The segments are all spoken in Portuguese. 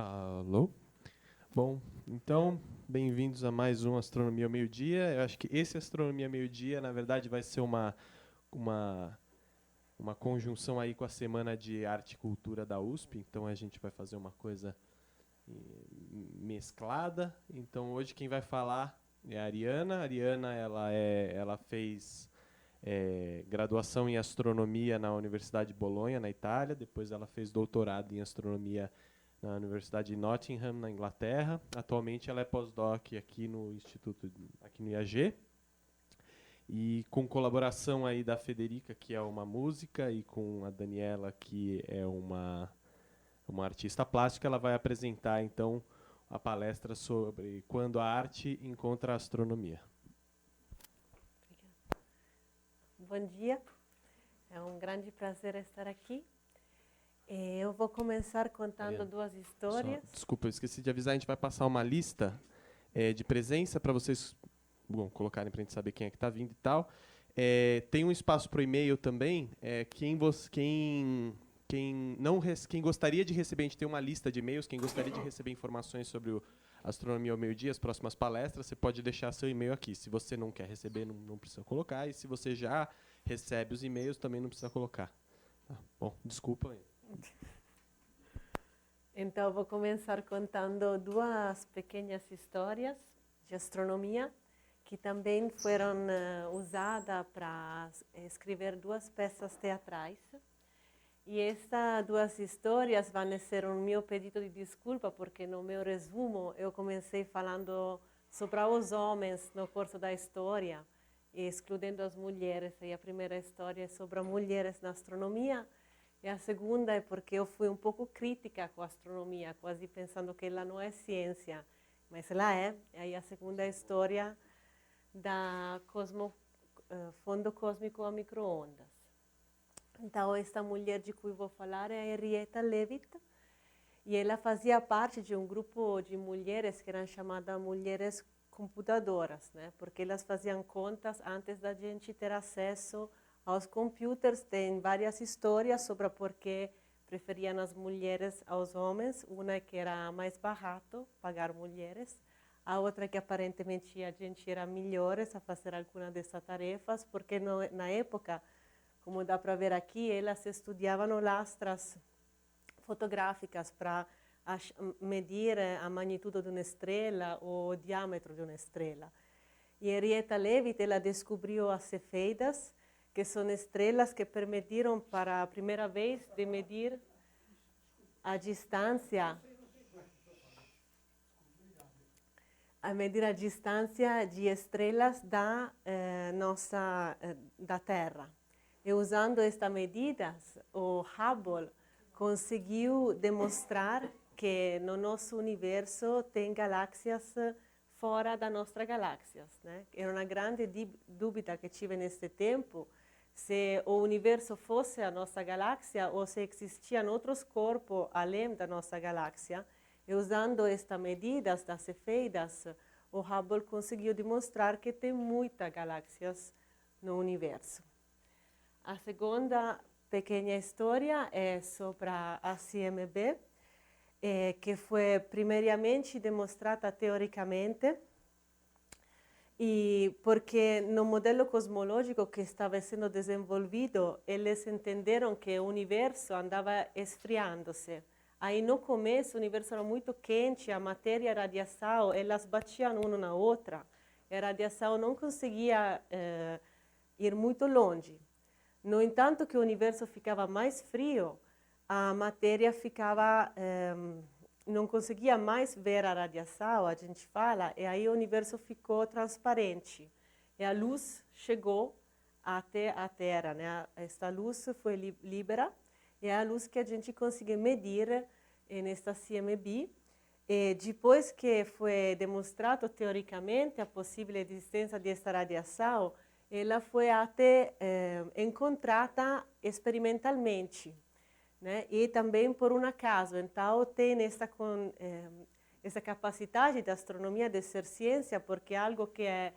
Alô? Bom, então, bem-vindos a mais um Astronomia ao Meio-Dia. Eu acho que esse Astronomia ao Meio-Dia, na verdade, vai ser uma, uma conjunção aí com a Semana de Arte e Cultura da USP. Então, a gente vai fazer uma coisa mesclada. Então, hoje quem vai falar é a Ariana. A Ariana, ela fez graduação em Astronomia na Universidade de Bolonha, na Itália. Depois ela fez doutorado em Astronomia na Universidade de Nottingham, na Inglaterra. Atualmente ela é pós-doc aqui no Instituto, aqui no IAG. E com colaboração aí da Federica, que é uma música, e com a Daniela, que é uma artista plástica, ela vai apresentar, então, a palestra sobre quando a arte encontra a astronomia. Bom dia, é um grande prazer estar aqui. Eu vou começar contando duas histórias. Desculpa, eu esqueci de avisar, a gente vai passar uma lista de presença para vocês colocarem para a gente saber quem é que está vindo e tal. Tem um espaço para o e-mail também. Quem gostaria de receber, a gente tem uma lista de e-mails, quem gostaria de receber informações sobre o Astronomia ao Meio-Dia, as próximas palestras, você pode deixar seu e-mail aqui. Se você não quer receber, não precisa colocar. E se você já recebe os e-mails, também não precisa colocar. Bom, desculpa. Então, vou começar contando duas pequenas histórias de astronomia que também foram usadas para escrever duas peças teatrais. E estas duas histórias vão ser um meu pedido de desculpa, porque no meu resumo eu comecei falando sobre os homens no curso da história, excluindo as mulheres. E a primeira história é sobre mulheres na astronomia, e a segunda é porque eu fui um pouco crítica com a astronomia, quase pensando que ela não é ciência, mas ela é. E aí a segunda história da fundo cósmico a micro-ondas. Então, esta mulher de que eu vou falar é a Henrietta Leavitt, e ela fazia parte de um grupo de mulheres que eram chamadas mulheres computadoras, né? Porque elas faziam contas antes da gente ter acesso aos computers. Tem várias histórias sobre por que preferiam as mulheres aos homens. Uma é que era mais barato pagar mulheres, a outra é que aparentemente a gente era melhores a fazer alguma dessas tarefas, porque na época, como dá para ver aqui, elas estudavam lastras fotográficas para medir a magnitude de uma estrela ou o diâmetro de uma estrela. E Henrietta Leavitt, ela descobriu as cefeidas, que são estrelas que permitiram para a primeira vez de medir a distância de estrelas da Terra. E usando estas medidas, o Hubble conseguiu demonstrar que no nosso universo tem galáxias fora das nossas galáxias, né? Era uma grande dúvida que tive nesse tempo, se o universo fosse a nossa galáxia ou se existiam outros corpos além da nossa galáxia. E usando estas medidas das cefeidas, o Hubble conseguiu demonstrar que tem muitas galáxias no universo. A segunda pequena história é sobre a CMB, que foi primeiramente demonstrada teoricamente, e porque no modelo cosmológico que estava sendo desenvolvido, eles entenderam que o universo andava esfriando-se. Aí no começo o universo era muito quente, a matéria e a radiação, elas batiam uma na outra, e a radiação não conseguia ir muito longe. No entanto, que o universo ficava mais frio, a matéria não conseguia mais ver a radiação, a gente fala, e aí o universo ficou transparente. E a luz chegou até a Terra, né? Esta luz foi livre, e é a luz que a gente consegue medir nesta CMB. E depois que foi demonstrado teoricamente a possível existência desta radiação, ela foi até encontrada experimentalmente, né? E também por um acaso. Então, tem essa capacidade da astronomia de ser ciência, porque algo que é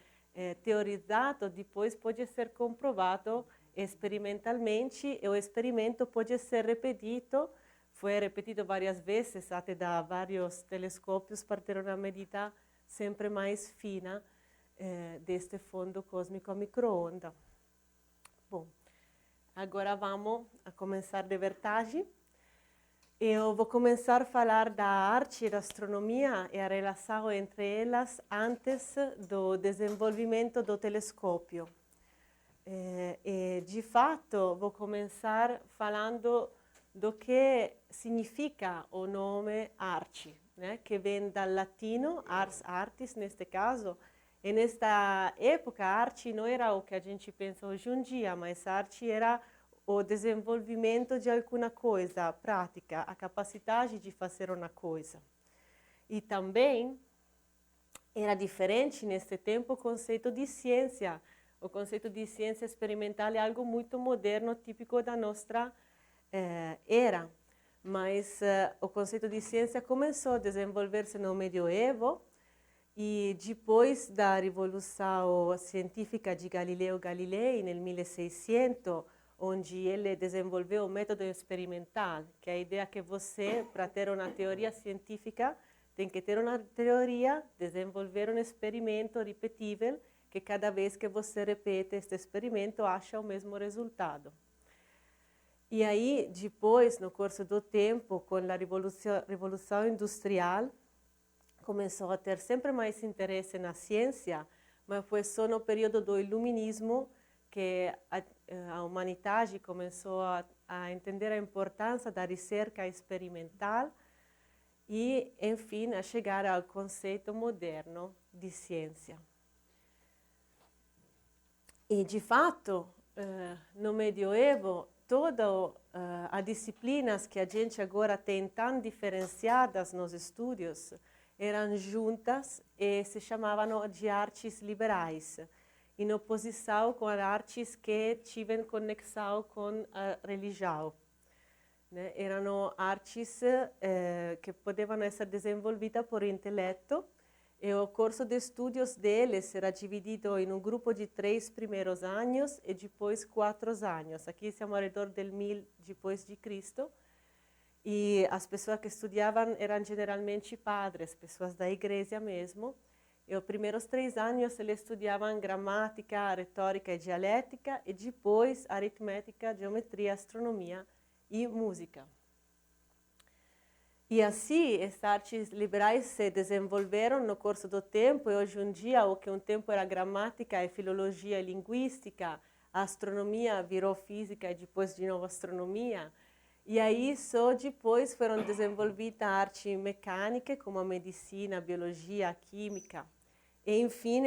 teorizado depois pode ser comprovado experimentalmente, e o experimento pode ser repetido foi repetido várias vezes, até da vários telescópios para ter uma medida sempre mais fina deste fundo cósmico a micro-onda. Bom, agora vamos a começar de verdade. Eu vou começar a falar da arte e da astronomia e a relação entre elas antes do desenvolvimento do telescópio. De fato, vou começar falando do que significa o nome arte, né? Que vem dal latino, ars artis, neste caso. E nesta época, a arte não era o que a gente pensa hoje em dia, mas a arte era o desenvolvimento de alguma coisa, a prática, a capacidade de fazer uma coisa. E também era diferente neste tempo o conceito de ciência. O conceito de ciência experimental é algo muito moderno, típico da nossa era. Mas o conceito de ciência começou a desenvolver-se no medioevo e depois da Revolução Científica de Galileu Galilei, no 1600, onde ele desenvolveu o método experimental, que é a ideia que você, para ter uma teoria científica, tem que ter uma teoria, desenvolver um experimento repetível, que cada vez que você repete este experimento, acha o mesmo resultado. E aí, depois, no curso do tempo, com a Revolução Industrial, começou a ter sempre mais interesse na ciência, mas foi só no período do Iluminismo que a humanidade começou a entender a importância da recerca experimental e, enfim, a chegar ao conceito moderno de ciência. E, de fato, no medioevo, todas as disciplinas que a gente agora tem tão diferenciadas nos estudos eram juntas e se chamavam de artes liberais, em oposição com as artes que tiveram conexão com a religião. Né? Eram artes que podiam ser desenvolvidas por intelecto, e o curso de estudos deles era dividido em um grupo de 3 primeiros anos e depois 4 anos. Aqui estamos ao redor del 1000 depois de Cristo. E as pessoas que estudavam eram generalmente padres, pessoas da igreja mesmo. E os primeiros 3 anos eles estudavam gramática, retórica e dialética, e depois aritmética, geometria, astronomia e música. E assim, as artes liberais se desenvolveram no curso do tempo, e hoje em dia, o que um tempo era gramática e filologia e linguística, a astronomia virou física e depois de novo astronomia. E aí, só depois foram desenvolvidas a arte mecânica, como a medicina, a biologia, a química. E, enfim,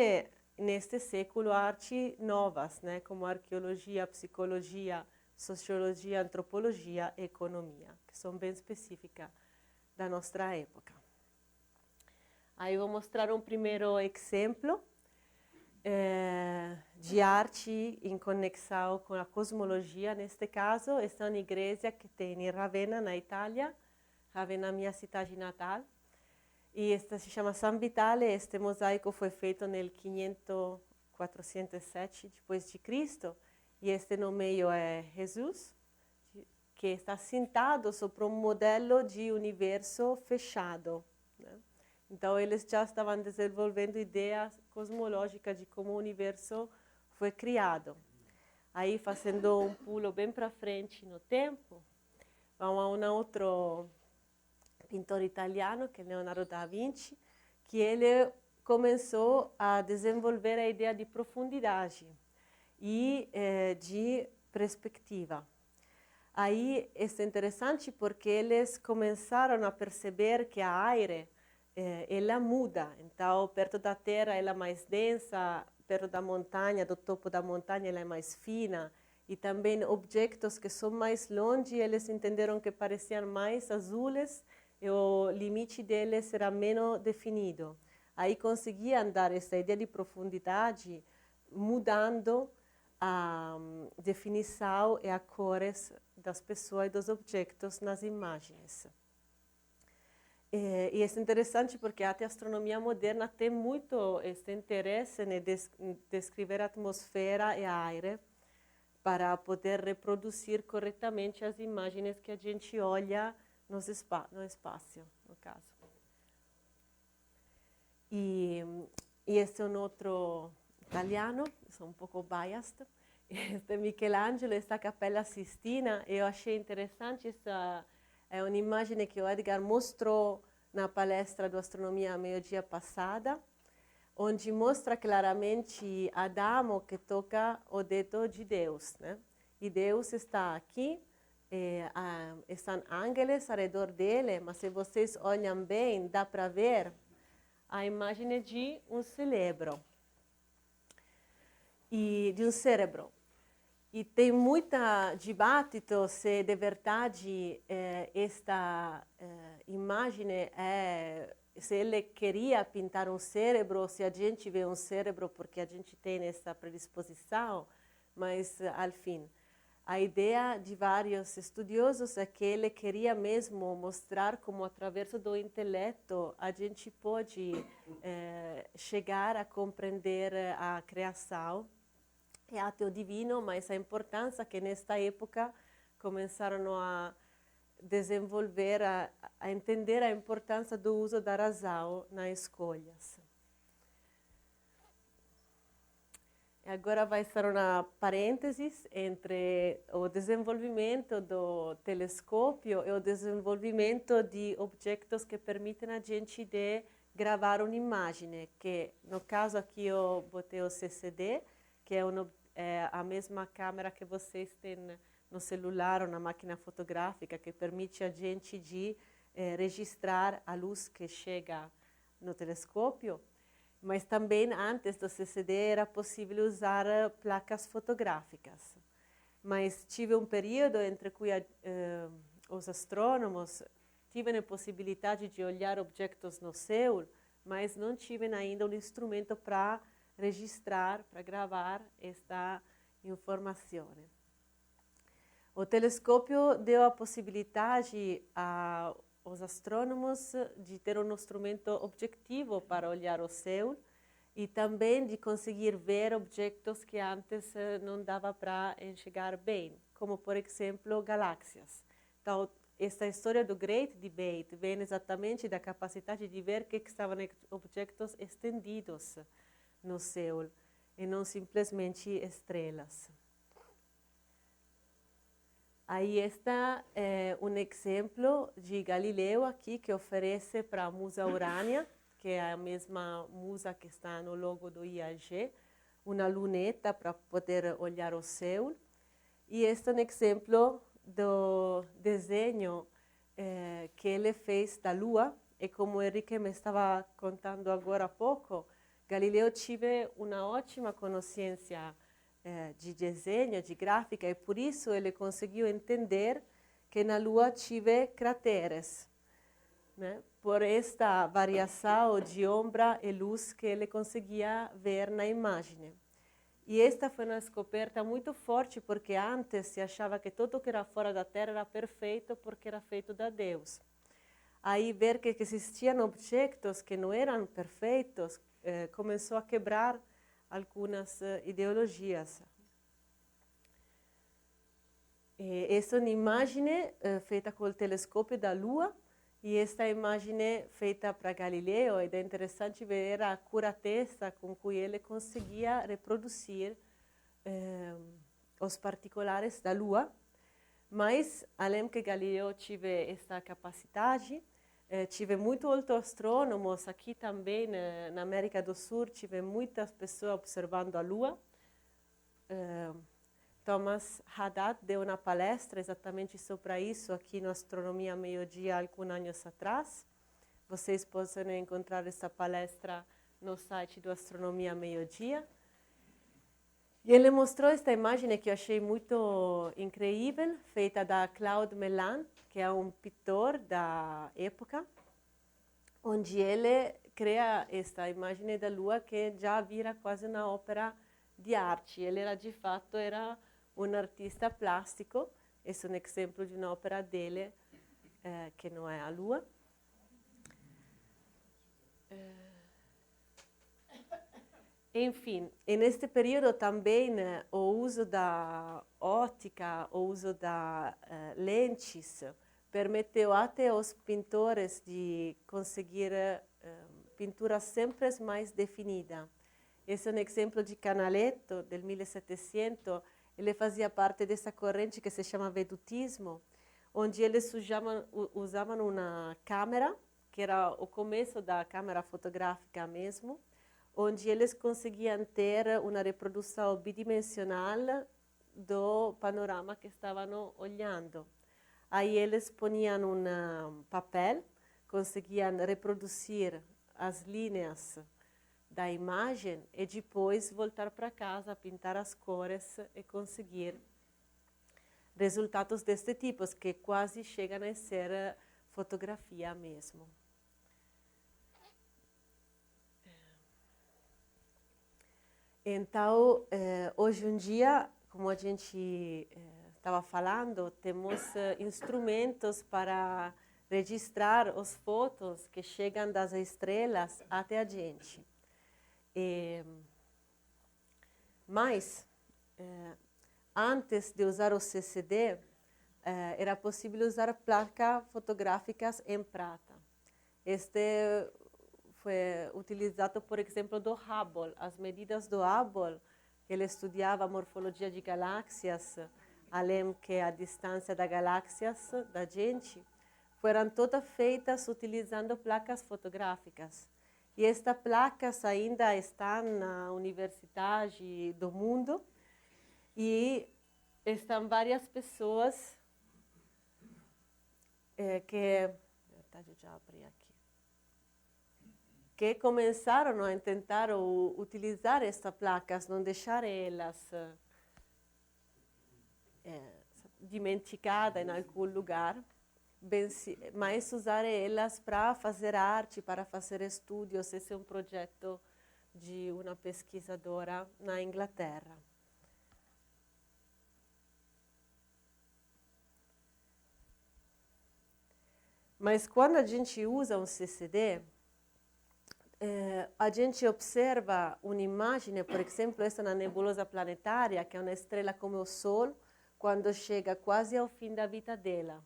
neste século, artes novas, né, como a arqueologia, a psicologia, sociologia, antropologia e economia, que são bem específicas da nossa época. Aí vou mostrar um primeiro exemplo de arte em conexão com a cosmologia. Neste caso, esta é uma igreja que tem em Ravenna, na Itália. Ravenna é a minha cidade natal. E esta se chama San Vitale. Este mosaico foi feito no 407 depois de Cristo. E este no meio é Jesus, que está sentado sobre um modelo de universo fechado. Né? Então, eles já estavam desenvolvendo ideias cosmológicas de como o universo foi criado. Aí, fazendo um pulo bem para frente no tempo, vamos a um outro pintor italiano, que é Leonardo da Vinci, que ele começou a desenvolver a ideia de profundidade e de perspectiva. Aí é interessante porque eles começaram a perceber que a aire ela muda. Então, perto da Terra ela é mais densa, perto da montanha, do topo da montanha ela é mais fina. E também objetos que são mais longe, eles entenderam que pareciam mais azuis e o limite deles era menos definido. Aí conseguiam dar essa ideia de profundidade mudando a definição e as cores das pessoas e dos objetos nas imagens. E é interessante porque até a astronomia moderna tem muito este interesse em descrever a atmosfera e ar para poder reproduzir corretamente as imagens que a gente olha no espaço, no caso. E este é um outro italiano, sou um pouco biased. Este é Michelangelo, esta Capella Sistina. Eu achei interessante, essa é uma imagem que o Edgar mostrou na palestra do Astronomia meio-dia passada, onde mostra claramente Adamo que toca o dedo de Deus, né? E Deus está aqui, estão ángeles ao redor dele, mas se vocês olham bem, dá para ver a imagem de um cérebro. E de um cérebro. E tem muita debate se de verdade esta imagem se ele queria pintar um cérebro, se a gente vê um cérebro porque a gente tem essa predisposição, mas, ao fim, a ideia de vários estudiosos é que ele queria mesmo mostrar como, através do intelecto, a gente pode chegar a compreender a criação e até o divino, mas a importância que, nesta época, começaram a desenvolver, a entender a importância do uso da razão nas escolhas. Agora vai ser uma parênteses entre o desenvolvimento do telescópio e o desenvolvimento de objetos que permitem a gente de gravar uma imagem, que no caso aqui eu botei o CCD, que é a mesma câmera que vocês têm no celular ou na máquina fotográfica, que permite a gente de registrar a luz que chega no telescópio. Mas também, antes do CCD, era possível usar placas fotográficas. Mas tive um período entre que os astrônomos tiveram a possibilidade de olhar objetos no céu, mas não tiveram ainda um instrumento para registrar, para gravar esta informação. O telescópio deu a possibilidade aos astrônomos de ter um instrumento objetivo para olhar o céu e também de conseguir ver objetos que antes não dava para enxergar bem, como, por exemplo, galáxias. Então, esta história do Great Debate vem exatamente da capacidade de ver que estavam objetos estendidos no céu e não simplesmente estrelas. Aí está um exemplo de Galileu aqui, que oferece para a musa Urânia, que é a mesma musa que está no logo do IAG, uma luneta para poder olhar o céu. E este é um exemplo do desenho que ele fez da Lua. E como o Henrique me estava contando agora há pouco, Galileu teve uma ótima consciência de desenho, de gráfica, e por isso ele conseguiu entender que na Lua tive crateres, né? Por esta variação de ombra e luz que ele conseguia ver na imagem. E esta foi uma descoberta muito forte, porque antes se achava que tudo que era fora da Terra era perfeito porque era feito da Deus. Aí ver que existiam objetos que não eram perfeitos começou a quebrar algumas ideologias. Esta é uma imagem feita com o telescópio da Lua, e esta imagem feita para Galileu, e é interessante ver a acurateza com que ele conseguia reproduzir os particulares da Lua. Mas, além que Galileu tive esta capacidade, tive muitos outros astrônomos aqui também, na América do Sul, tive muitas pessoas observando a Lua. Thomas Haddad deu uma palestra exatamente sobre isso aqui no Astronomia Meio-Dia, alguns anos atrás. Vocês podem encontrar essa palestra no site do Astronomia Meio-Dia. E ele mostrou esta imagem que eu achei muito incrível, feita da Claude Mellan, que é um pintor da época, onde ele cria esta imagem da Lua que já vira quase uma ópera de arte. Ele era, de fato, um artista plástico. Esse é um exemplo de uma ópera dele, que não é a Lua. Enfim, e neste período também o uso da óptica, o uso da lentes, permeteu até aos pintores de conseguir pintura sempre mais definida. Esse é um exemplo de Canaletto, del 1700. Ele fazia parte dessa corrente que se chama vedutismo, onde eles usavam uma câmera, que era o começo da câmera fotográfica mesmo, onde eles conseguiam ter uma reprodução bidimensional do panorama que estavam olhando. Aí eles punham um papel, conseguiam reproduzir as linhas da imagem e depois voltar para casa, pintar as cores e conseguir resultados deste tipo, que quase chegam a ser fotografia mesmo. Então, hoje em dia, como a gente estava falando, temos instrumentos para registrar as fotos que chegam das estrelas até a gente. Mas, antes de usar o CCD, era possível usar placas fotográficas em prata. Este foi utilizado, por exemplo, do Hubble. As medidas do Hubble, que ele estudava a morfologia de galáxias, além que a distância das galáxias da gente, foram todas feitas utilizando placas fotográficas. E estas placas ainda estão na universidade do mundo e estão várias pessoas que começaram a tentar utilizar estas placas, não deixar elas dimenticadas em algum lugar, mas usar elas para fazer arte, para fazer estudos. Esse é um projeto de uma pesquisadora na Inglaterra. Mas quando a gente usa um CCD, a gente observa uma imagem, por exemplo, essa na nebulosa planetária, que é uma estrela como o Sol, quando chega quase ao fim da vida dela.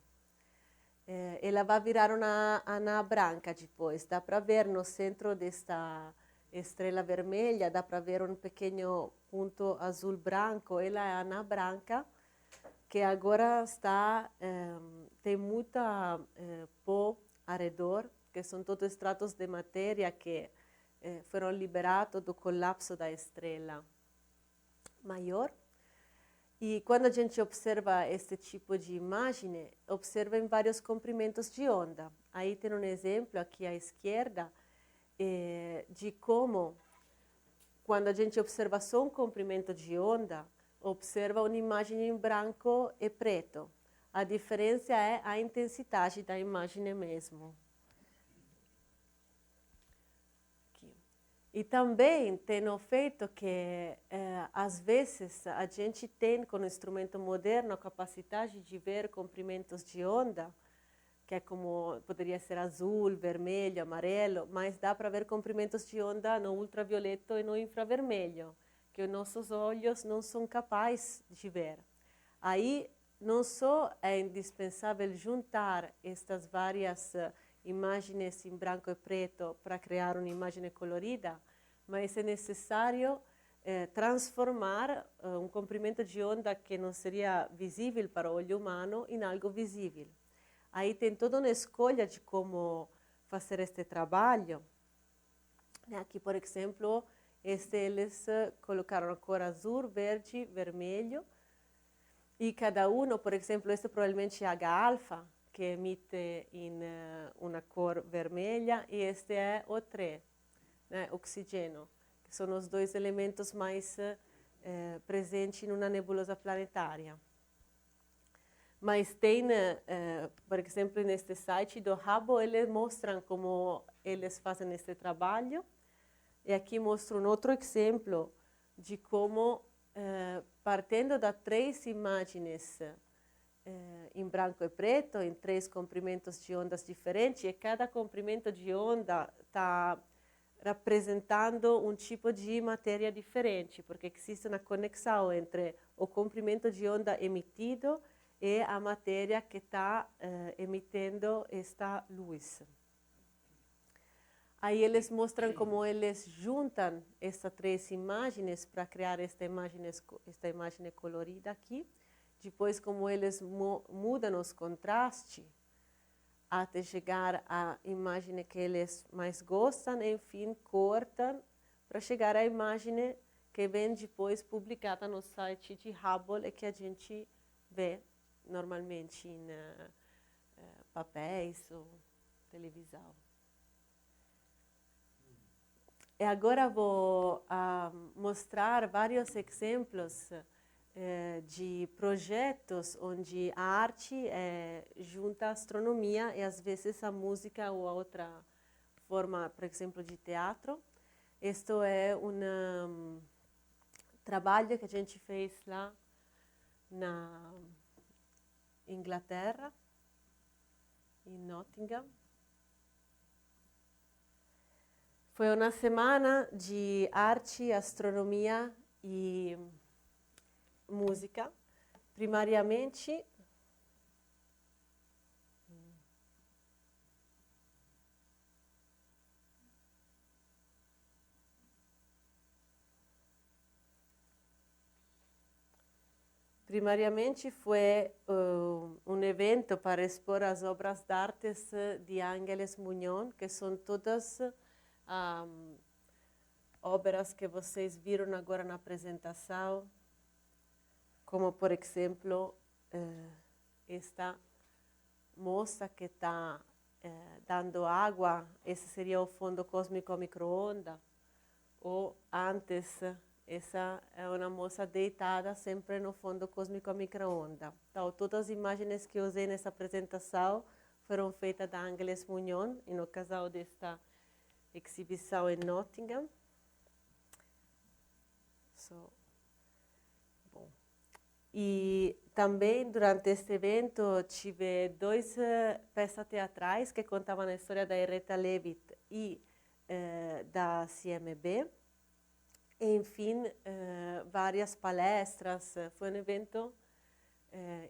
Ela vai virar uma anã branca depois. Dá para ver no centro desta estrela vermelha, dá para ver um pequeno ponto azul-branco. Ela é a anã branca, que agora tem muita pó ao redor, que são todos estratos de matéria que foram liberados do colapso da estrela maior. E quando a gente observa este tipo de imagem, observa em vários comprimentos de onda. Aí tem um exemplo aqui à esquerda de como, quando a gente observa só um comprimento de onda, observa uma imagem em branco e preto. A diferença é a intensidade da imagem mesmo. E também tem o feito que, às vezes, a gente tem, com o instrumento moderno, a capacidade de ver comprimentos de onda, que é como, poderia ser azul, vermelho, amarelo, mas dá para ver comprimentos de onda no ultravioleta e no infravermelho, que os nossos olhos não são capazes de ver. Aí, não só é indispensável juntar estas várias imagens em branco e preto para criar uma imagem colorida, mas é necessário transformar um comprimento de onda que não seria visível para o olho humano em algo visível. Aí tem toda uma escolha de como fazer este trabalho. Aqui, por exemplo, eles colocaram a cor azul, verde, vermelho, e cada um, por exemplo, este provavelmente é H-alfa, que emite em uma cor vermelha, e este é O3, oxigênio, que são os dois elementos mais presentes em uma nebulosa planetária. Mas tem, por exemplo, neste site do Hubble, eles mostram como eles fazem este trabalho, e aqui mostro um outro exemplo de como, partindo de 3 imagens em branco e preto, em 3 comprimentos de ondas diferentes, e cada comprimento de onda está representando um tipo de matéria diferente, porque existe uma conexão entre o comprimento de onda emitido é a matéria que está emitendo esta luz. Aí eles mostram como eles juntam essas três imagens para criar esta imagem colorida aqui. Depois, como eles mudam os contrastes até chegar à imagem que eles mais gostam, enfim, cortam para chegar à imagem que vem depois publicada no site de Hubble e que a gente vê normalmente em papéis ou televisão. E agora vou mostrar vários exemplos de projetos onde a arte junta a astronomia e às vezes a música ou a outra forma, por exemplo, de teatro. Este é um trabalho que a gente fez lá na Inglaterra, em Nottingham. Foi uma semana de arte, astronomia e música. Primariamente, foi um evento para expor as obras de artes de Ángeles Muñoz, que são todas obras que vocês viram agora na apresentação, como, por exemplo, esta moça que está dando água, esse seria o fundo cósmico micro-onda, ou antes, essa é uma moça deitada sempre no fundo cósmico micro-onda. Então, todas as imagens que eu usei nessa apresentação foram feitas da Ángeles Muñoz, no casal desta exibição em Nottingham. Bom. E também, durante este evento, tive 2 peças teatrais que contavam a história da Rita Levitt e da CMB. E, enfim, várias palestras. Foi um evento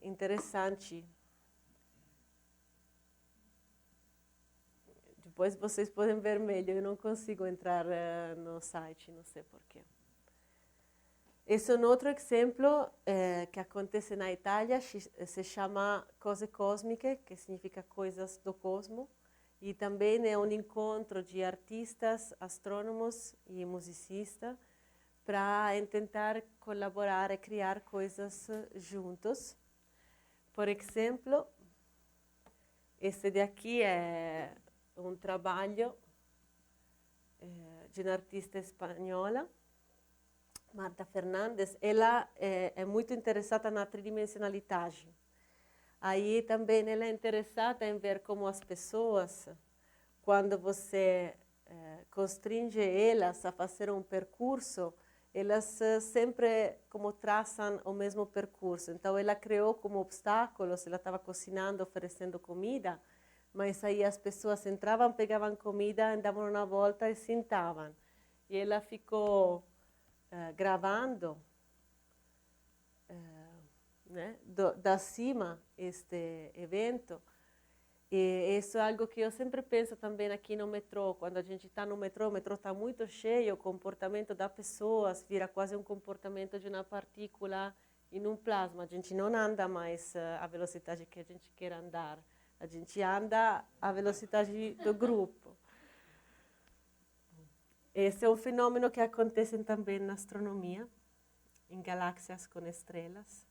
interessante. Depois vocês podem ver melhor, eu não consigo entrar no site, não sei porquê. Esse é um outro exemplo que acontece na Itália, se chama Cose Cosmiche, que significa coisas do cosmo, e também é um encontro de artistas, astrônomos e musicistas para tentar colaborar e criar coisas juntos. Por exemplo, esse daqui é um trabalho de uma artista espanhola, Marta Fernandes. Ela é muito interessada na tridimensionalidade. Aí também ela é interessada em ver como as pessoas, quando você constringe elas a fazer um percurso, elas sempre como traçam o mesmo percurso. Então ela criou como obstáculos, ela estava cozinhando, oferecendo comida, mas aí as pessoas entravam, pegavam comida, davam uma volta e sentavam. E ela ficou gravando da cima este evento. E isso é algo que eu sempre penso também aqui no metrô. Quando a gente está no metrô, o metrô está muito cheio, o comportamento das pessoas vira quase um comportamento de uma partícula em um plasma. A gente não anda mais à velocidade que a gente quer andar. A gente anda à velocidade do grupo. Esse é um fenômeno que acontece também na astronomia, em galáxias com estrelas.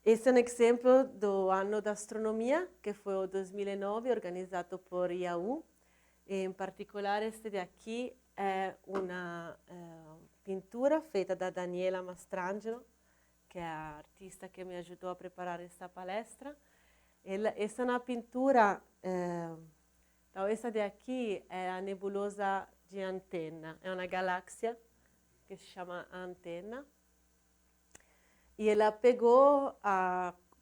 Esse é um exemplo do ano da astronomia, que foi o 2009, organizado por IAU. Em particular, este daqui é uma pintura feita da Daniela Mastrangelo, que é a artista que me ajudou a preparar esta palestra. Essa é uma pintura, então essa daqui é a nebulosa de Antena, é uma galáxia que se chama Antena. E ela pegou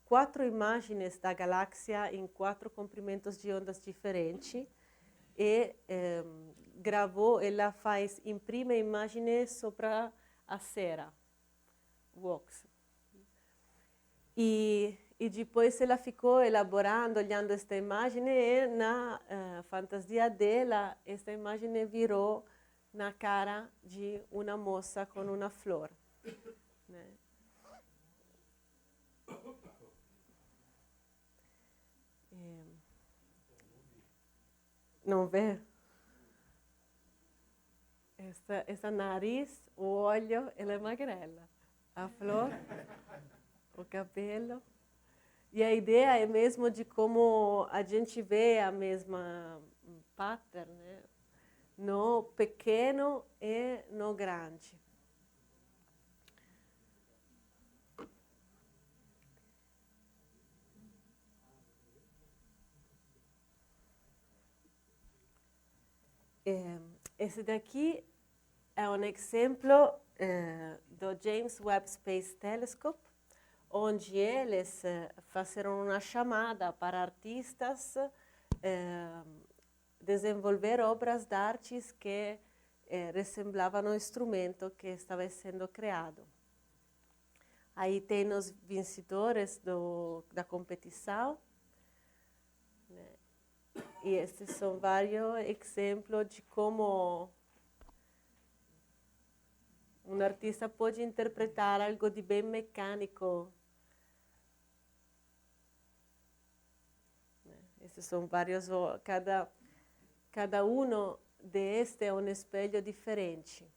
4 imagens da galáxia em 4 comprimentos de ondas diferentes e imprime imagens sobre a cera. Vox. E depois ela ficou elaborando, olhando esta imagem, e na fantasia dela, esta imagem virou na cara de uma moça com uma flor. Né? Não vê? Essa nariz, o olho, ela é magrela. A flor, o cabelo. E a ideia é mesmo de como a gente vê a mesma pattern, né? No pequeno e no grande. Esse daqui é um exemplo do James Webb Space Telescope, onde eles fizeram uma chamada para artistas desenvolver obras de arte que ressemblavam ao instrumento que estava sendo criado. Aí tem os vencedores da competição. Né? E estes são vários exemplos de como um artista pode interpretar algo de bem mecânico. Esses são vários, cada um destes é um espelho diferente.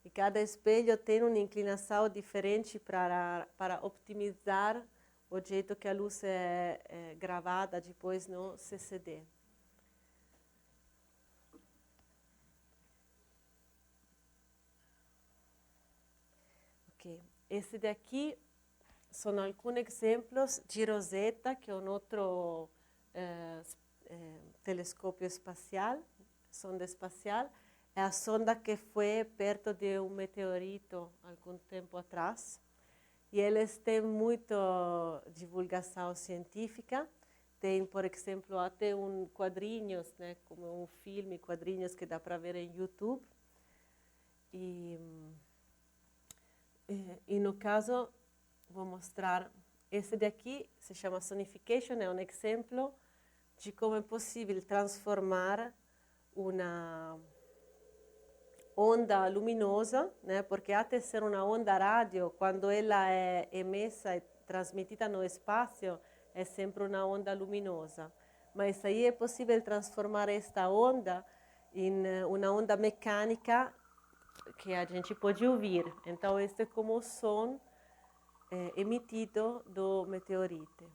E cada espelho tem uma inclinação diferente para optimizar o jeito que a luz é gravada depois no CCD. Ok. Esse daqui são alguns exemplos de Rosetta, que é um outro telescópio espacial, sonda espacial. É a sonda que foi perto de um meteorito algum tempo atrás. E eles têm muita divulgação científica. Tem, por exemplo, até quadrinhos, né, como um filme, quadrinhos que dá para ver em YouTube. E no caso, vou mostrar, esse daqui se chama Sonification, é um exemplo de como é possível transformar uma onda luminosa, né? Porque até ser uma onda rádio, quando ela é emessa e transmitida no espaço, é sempre uma onda luminosa. Mas aí é possível transformar esta onda em uma onda mecânica que a gente pode ouvir. Então, este é como o som emitido do meteorito.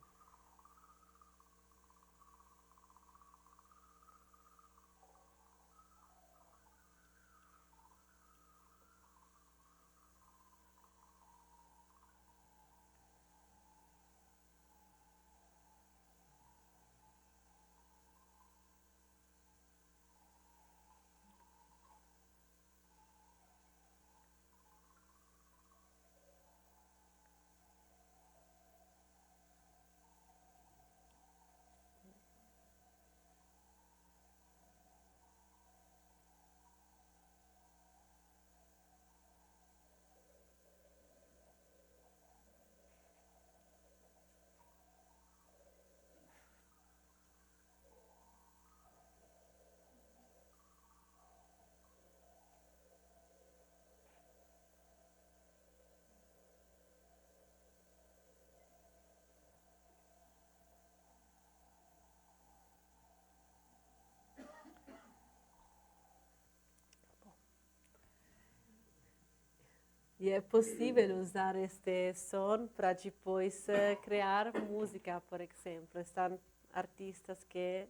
E é possível usar este som para depois criar música, por exemplo. Estão artistas que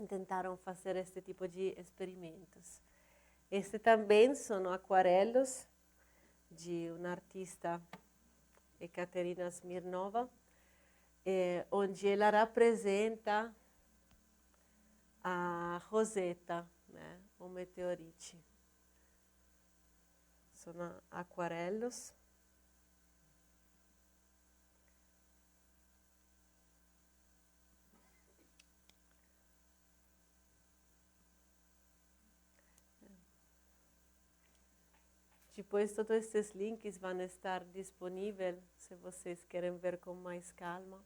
tentaram fazer este tipo de experimentos. Este também são aquarelos de uma artista, Ekaterina Smirnova, onde ela representa a Rosetta, né, o meteorite. São aquarelos. Depois todos esses links vão estar disponíveis se vocês querem ver com mais calma.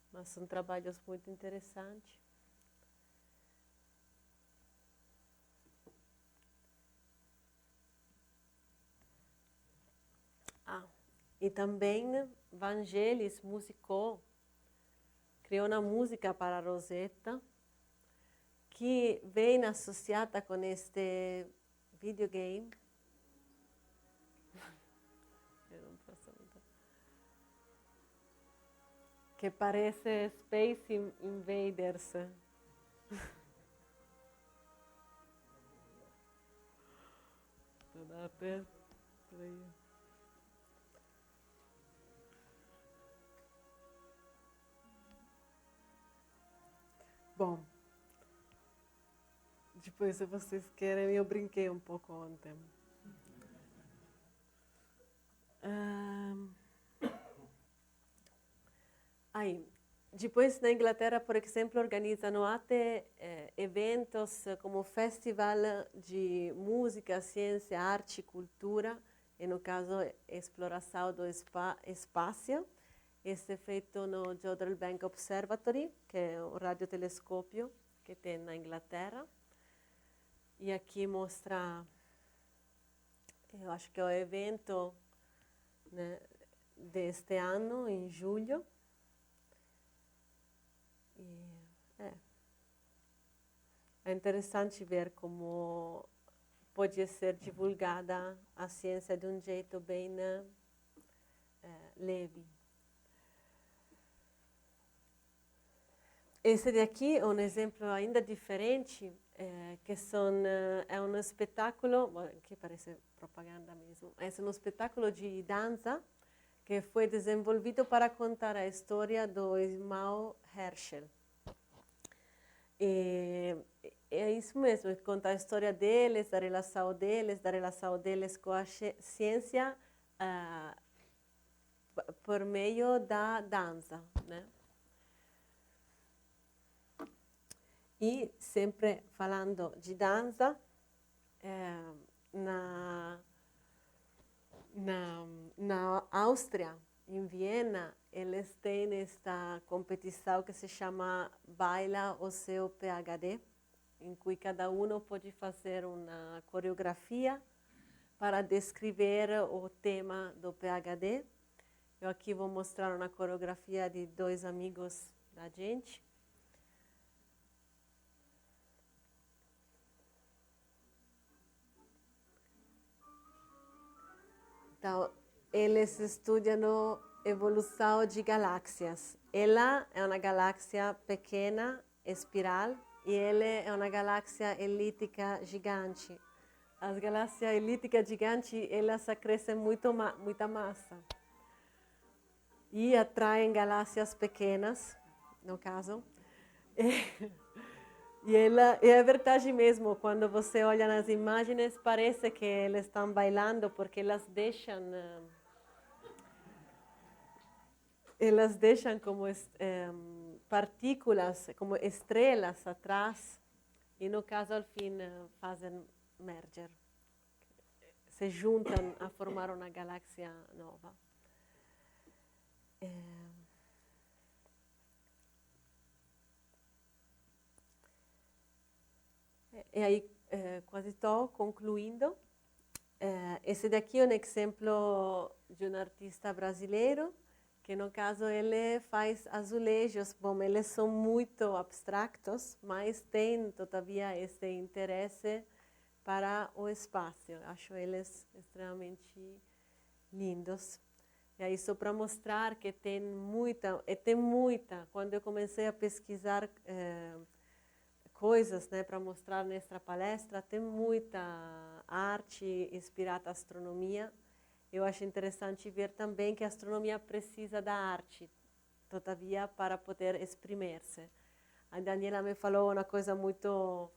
Mas são trabalhos muito interessantes. E também Vangelis musicou, criou uma música para Rosetta, que vem associada com este videogame. Que parece Space Invaders. Dá perto. Bom, depois se vocês querem, eu brinquei um pouco ontem. Depois na Inglaterra, por exemplo, organizam até eventos como Festival de Música, Ciência, Arte e Cultura, e no caso, exploração do espaço. Este é feito no Jodrell Bank Observatory, que é o radiotelescópio que tem na Inglaterra. E aqui mostra, eu acho que é o evento, né, deste ano, em julho. É interessante ver como pode ser divulgada a ciência de um jeito bem leve. Esse daqui é um exemplo ainda diferente, que é um espetáculo, que parece propaganda mesmo, é um espetáculo de dança que foi desenvolvido para contar a história do irmão Herschel. E é isso mesmo, contar a história deles, da relação deles com a ciência por meio da dança, né? E sempre falando de dança, na Áustria, em Viena, eles têm esta competição que se chama Baila o seu PhD, em que cada um pode fazer uma coreografia para descrever o tema do PhD. Eu aqui vou mostrar uma coreografia de dois amigos da gente. Então, eles estudam a evolução de galáxias. Ela é uma galáxia pequena, espiral, e ele é uma galáxia elíptica gigante. As galáxias elípticas gigantes, elas crescem muita massa. E atraem galáxias pequenas, no caso. E é verdade mesmo, quando você olha nas imagens, parece que eles estão bailando, porque elas deixam como partículas, como estrelas atrás, e no caso, ao fim, fazem merger. Se juntam a formar uma galáxia nova. E aí, quase estou concluindo. Esse daqui é um exemplo de um artista brasileiro, que no caso ele faz azulejos. Bom, eles são muito abstratos, mas tem, todavia, esse interesse para o espaço. Acho eles extremamente lindos. E aí, só para mostrar que tem muita, quando eu comecei a pesquisar coisas, né, para mostrar nesta palestra, tem muita arte inspirada à astronomia. Eu acho interessante ver também que a astronomia precisa da arte, todavia, para poder exprimir-se. A Daniela me falou uma coisa muito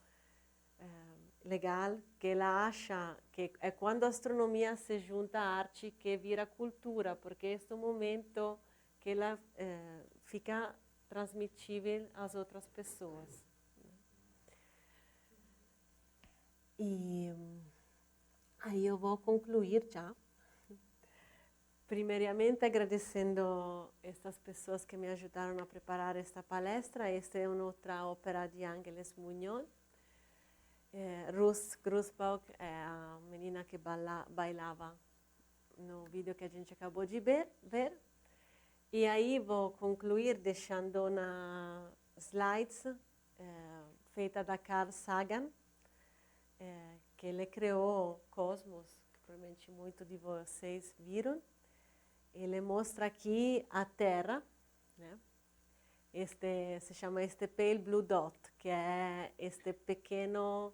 legal, que ela acha que é quando a astronomia se junta à arte que vira cultura, porque é o momento que ela fica transmitível às outras pessoas. E Aí eu vou concluir já. Primeiramente, agradecendo estas pessoas que me ajudaram a preparar esta palestra. Esta é uma outra ópera de Ángeles Muñoz. Ruth Grusbaugh é a menina que bailava no vídeo que a gente acabou de ver. E aí vou concluir deixando na slides feita da Carl Sagan, que ele criou Cosmos, que provavelmente muitos de vocês viram. Ele mostra aqui a Terra, né? Se chama Pale Blue Dot, que é este pequeno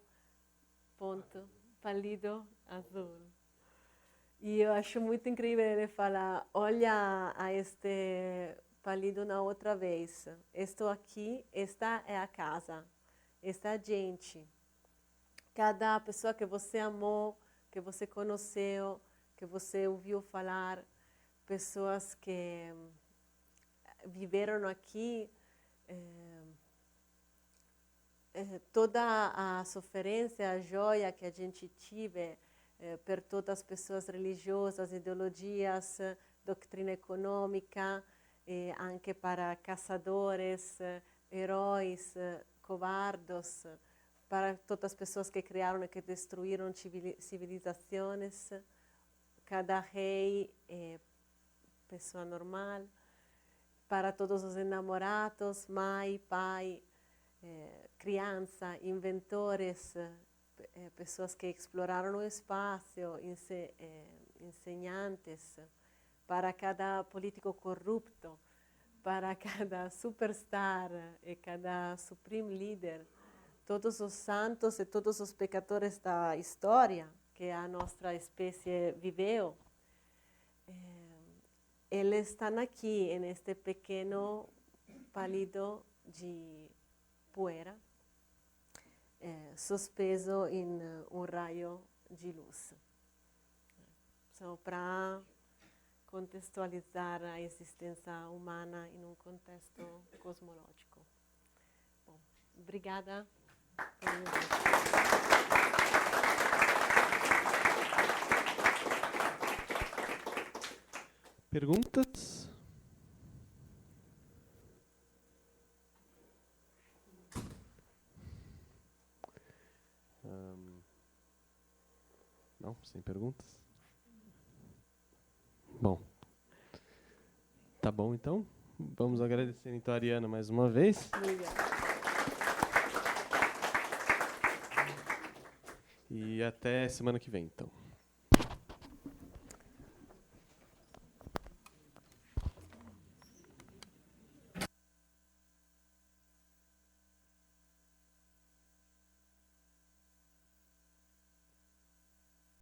ponto pálido azul. E eu acho muito incrível ele falar, olha a este pálido na outra vez. Estou aqui, esta é a casa, esta é a gente. Cada pessoa que você amou, que você conheceu, que você ouviu falar, pessoas que viveram aqui, toda a sofrência, a joia que a gente tive por todas as pessoas religiosas, ideologias, doutrina econômica, anche para caçadores, heróis, covardes, para todas as pessoas que criaram e que destruíram civilizações, cada rei pessoa normal, para todos os enamorados, mãe, pai, criança, inventores, pessoas que exploraram o espaço, ensinantes, para cada político corrupto, para cada superstar e cada supreme líder, todos os santos e todos os pecadores da história que a nossa espécie viveu, eles estão aqui, neste pequeno pálido de poeira, suspenso em um raio de luz. Só para contextualizar a existência humana em um contexto cosmológico. Bom, obrigada. Perguntas? Não? Sem perguntas? Bom. Tá bom, então. Vamos agradecer, então, a Ariana mais uma vez. Obrigada. E até semana que vem, então.